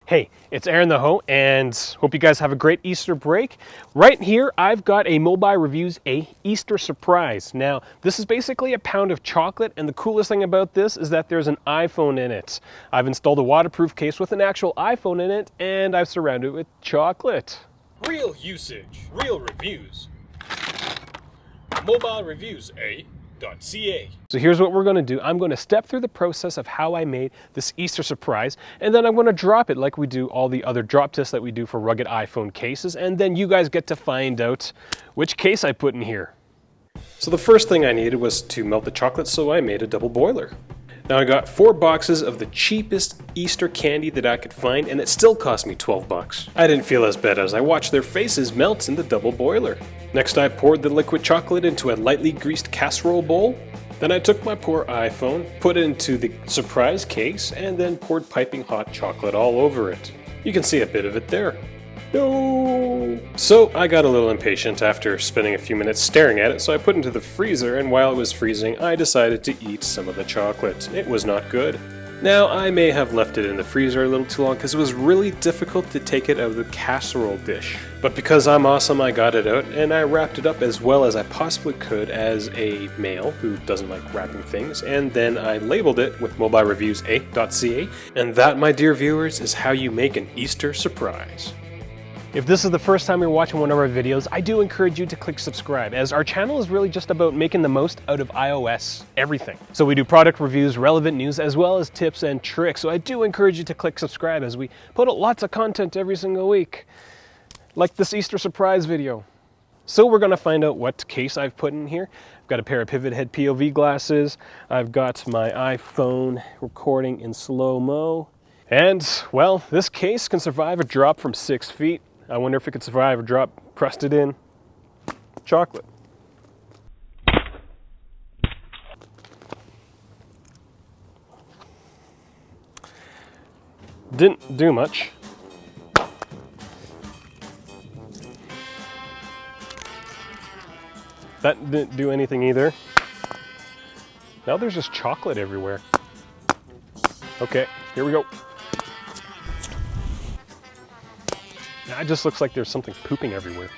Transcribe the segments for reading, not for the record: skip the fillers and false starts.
Hey, it's Aaron the Ho, and hope you guys have a great Easter break. Right here, I've got a Mobilereviews-eh Easter surprise. Now, this is basically a pound of chocolate, and the coolest thing about this is that there's an iPhone in it. I've installed a waterproof case with an actual iPhone in it, and I've surrounded it with chocolate. Real usage, real reviews. Mobilereviews-eh.ca. So here's what we're going to do. I'm going to step through the process of how I made this Easter surprise, and then I'm going to drop it like we do all the other drop tests that we do for rugged iPhone cases, and then you guys get to find out which case I put in here. So the first thing I needed was to melt the chocolate, so I made a double boiler. Now I got 4 boxes of the cheapest Easter candy that I could find, and it still cost me 12 bucks. I didn't feel as bad as I watched their faces melt in the double boiler. Next I poured the liquid chocolate into a lightly greased casserole bowl. Then I took my poor iPhone, put it into the surprise case, and then poured piping hot chocolate all over it. You can see a bit of it there. No! So I got a little impatient after spending a few minutes staring at it, so I put it into the freezer, and while it was freezing, I decided to eat some of the chocolate. It was not good. Now, I may have left it in the freezer a little too long because it was really difficult to take it out of the casserole dish. But because I'm awesome, I got it out, and I wrapped it up as well as I possibly could as a male who doesn't like wrapping things, and then I labeled it with Mobilereviews-eh.ca, and that, my dear viewers, is how you make an Easter surprise. If this is the first time you're watching one of our videos, I do encourage you to click subscribe, as our channel is really just about making the most out of iOS everything. So we do product reviews, relevant news, as well as tips and tricks. So I do encourage you to click subscribe as we put out lots of content every single week, like this Easter surprise video. So we're going to find out what case I've put in here. I've got a pair of pivot head POV glasses. I've got my iPhone recording in slow-mo. And, well, this case can survive a drop from 6 feet. I wonder if it could survive a drop crusted in chocolate. Didn't do much. That didn't do anything either. Now there's just chocolate everywhere. Okay, here we go. Now it just looks like there's something pooping everywhere.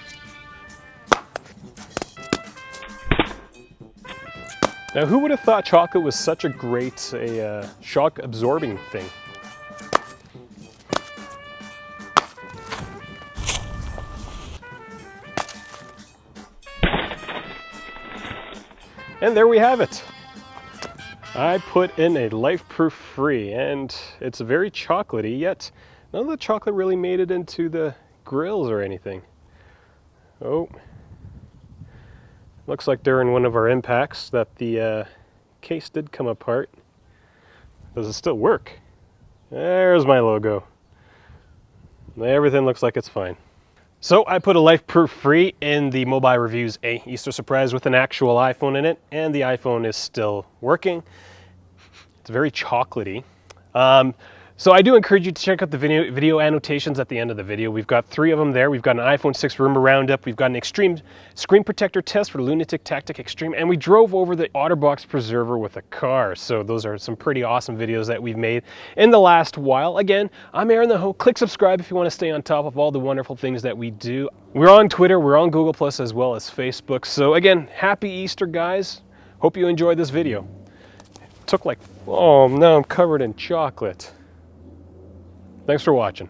Now who would have thought chocolate was such a great shock absorbing thing? And there we have it. I put in a life-proof free, and it's very chocolatey, yet none of the chocolate really made it into the grills or anything. Oh, looks like during one of our impacts that the case did come apart. Does it still work? There's my logo. Everything looks like it's fine. So I put a life-proof free in the Mobilereviews-eh Easter surprise with an actual iPhone in it, and the iPhone is still working. It's very chocolatey. So I do encourage you to check out the video annotations at the end of the video. We've got 3 of them there. We've got an iPhone 6 rumor roundup. We've got an extreme screen protector test for Lunatic Tactic Extreme. And we drove over the OtterBox preserver with a car. So those are some pretty awesome videos that we've made in the last while. Again, I'm Aaron the Ho. Click subscribe if you want to stay on top of all the wonderful things that we do. We're on Twitter. We're on Google+, as well as Facebook. So again, happy Easter, guys. Hope you enjoyed this video. It took like, oh, now I'm covered in chocolate. Thanks for watching.